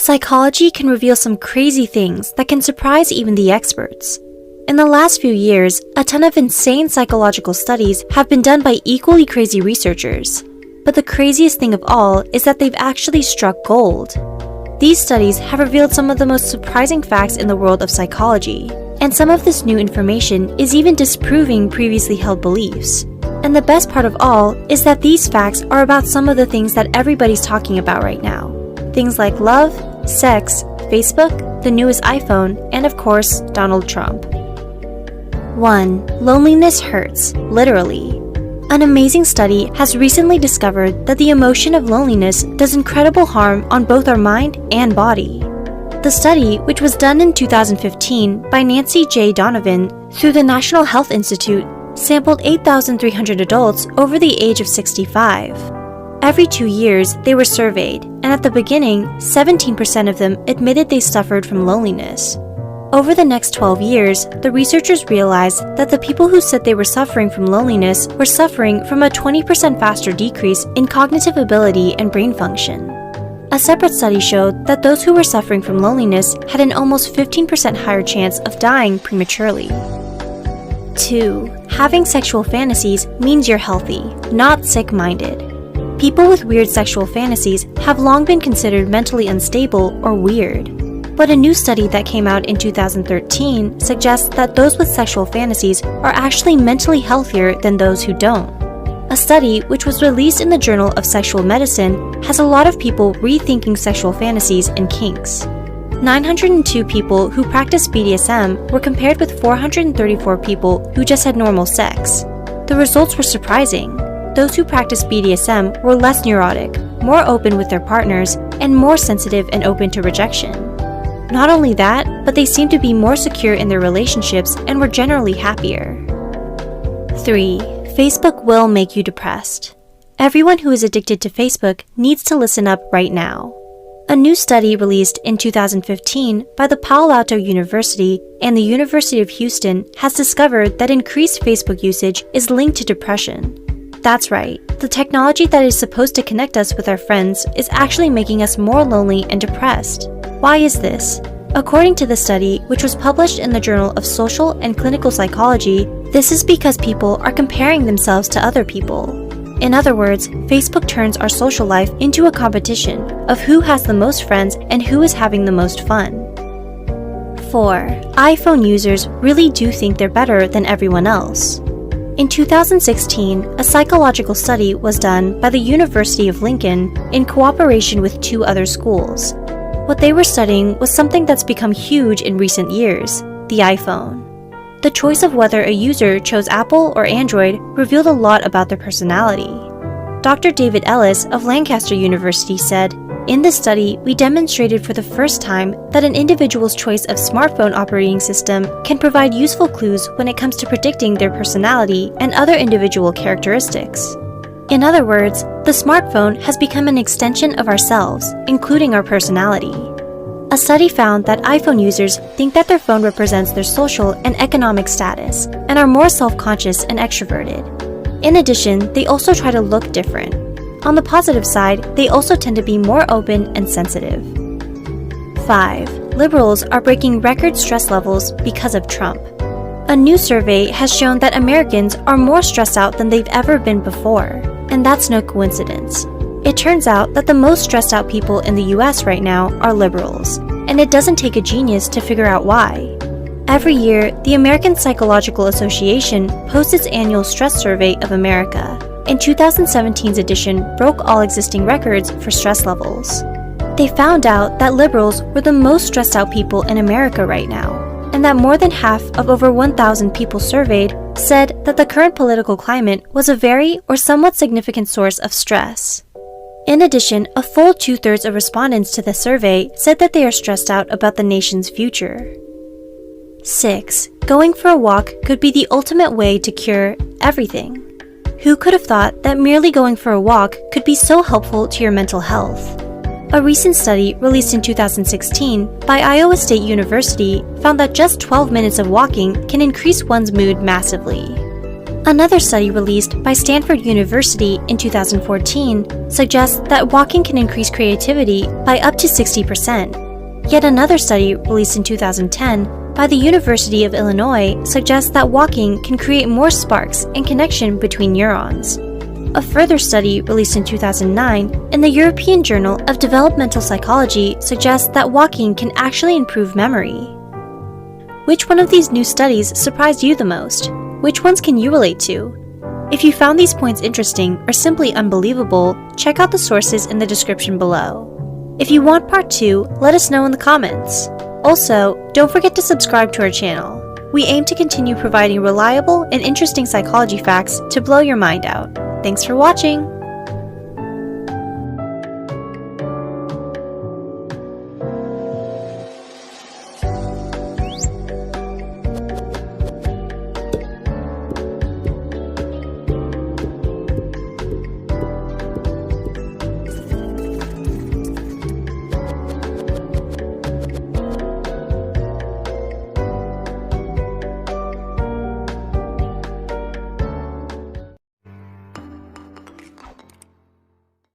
Psychology can reveal some crazy things that can surprise even the experts. In the last few years, a ton of insane psychological studies have been done by equally crazy researchers. But the craziest thing of all is that they've actually struck gold. These studies have revealed some of the most surprising facts in the world of psychology, and some of this new information is even disproving previously held beliefs. And the best part of all is that these facts are about some of the things that everybody's talking about right now. Things like love, sex, Facebook, the newest iPhone, and of course, Donald Trump. 1. Loneliness hurts, literally. An amazing study has recently discovered that the emotion of loneliness does incredible harm on both our mind and body. The study, which was done in 2015 by Nancy J. Donovan through the National Health Institute, sampled 8,300 adults over the age of 65. Every 2 years, they were surveyed, and at the beginning, 17% of them admitted they suffered from loneliness. Over the next 12 years, the researchers realized that the people who said they were suffering from loneliness were suffering from a 20% faster decrease in cognitive ability and brain function. A separate study showed that those who were suffering from loneliness had an almost 15% higher chance of dying prematurely. 2. Having sexual fantasies means you're healthy, not sick-minded. People with weird sexual fantasies have long been considered mentally unstable or weird. But a new study that came out in 2013 suggests that those with sexual fantasies are actually mentally healthier than those who don't. A study, which was released in the Journal of Sexual Medicine, has a lot of people rethinking sexual fantasies and kinks. 902 people who practiced BDSM were compared with 434 people who just had normal sex. The results were surprising. Those who practiced BDSM were less neurotic, more open with their partners, and more sensitive and open to rejection. Not only that, but they seemed to be more secure in their relationships and were generally happier. 3. Facebook will make you depressed. Everyone who is addicted to Facebook needs to listen up right now. A new study released in 2015 by the Palo Alto University and the University of Houston has discovered that increased Facebook usage is linked to depression. That's right, the technology that is supposed to connect us with our friends is actually making us more lonely and depressed. Why is this? According to the study, which was published in the Journal of Social and Clinical Psychology, this is because people are comparing themselves to other people. In other words, Facebook turns our social life into a competition of who has the most friends and who is having the most fun. 4. iPhone users really do think they're better than everyone else. In 2016, a psychological study was done by the University of Lincoln in cooperation with 2 other schools. What they were studying was something that's become huge in recent years, the iPhone. The choice of whether a user chose Apple or Android revealed a lot about their personality. Dr. David Ellis of Lancaster University said, "In this study, we demonstrated for the first time that an individual's choice of smartphone operating system can provide useful clues when it comes to predicting their personality and other individual characteristics." In other words, the smartphone has become an extension of ourselves, including our personality. A study found that iPhone users think that their phone represents their social and economic status and are more self-conscious and extroverted. In addition, they also try to look different. On the positive side, they also tend to be more open and sensitive. 5. Liberals are breaking record stress levels because of Trump. A new survey has shown that Americans are more stressed out than they've ever been before, and that's no coincidence. It turns out that the most stressed out people in the US right now are liberals, and it doesn't take a genius to figure out why. Every year, the American Psychological Association posts its annual stress survey of America, and 2017's edition broke all existing records for stress levels. They found out that liberals were the most stressed out people in America right now, and that more than half of over 1,000 people surveyed said that the current political climate was a very or somewhat significant source of stress. In addition, a full 2/3 of respondents to the survey said that they are stressed out about the nation's future. 6. Going for a walk could be the ultimate way to cure everything. Who could have thought that merely going for a walk could be so helpful to your mental health? A recent study released in 2016 by Iowa State University found that just 12 minutes of walking can increase one's mood massively. Another study released by Stanford University in 2014 suggests that walking can increase creativity by up to 60%. Yet another study released in 2010 by the University of Illinois suggests that walking can create more sparks and connection between neurons. A further study released in 2009 in the European Journal of Developmental Psychology suggests that walking can actually improve memory. Which one of these new studies surprised you the most? Which ones can you relate to? If you found these points interesting or simply unbelievable, check out the sources in the description below. If you want part 2, let us know in the comments. Also, don't forget to subscribe to our channel. We aim to continue providing reliable and interesting psychology facts to blow your mind out. Thanks for watching!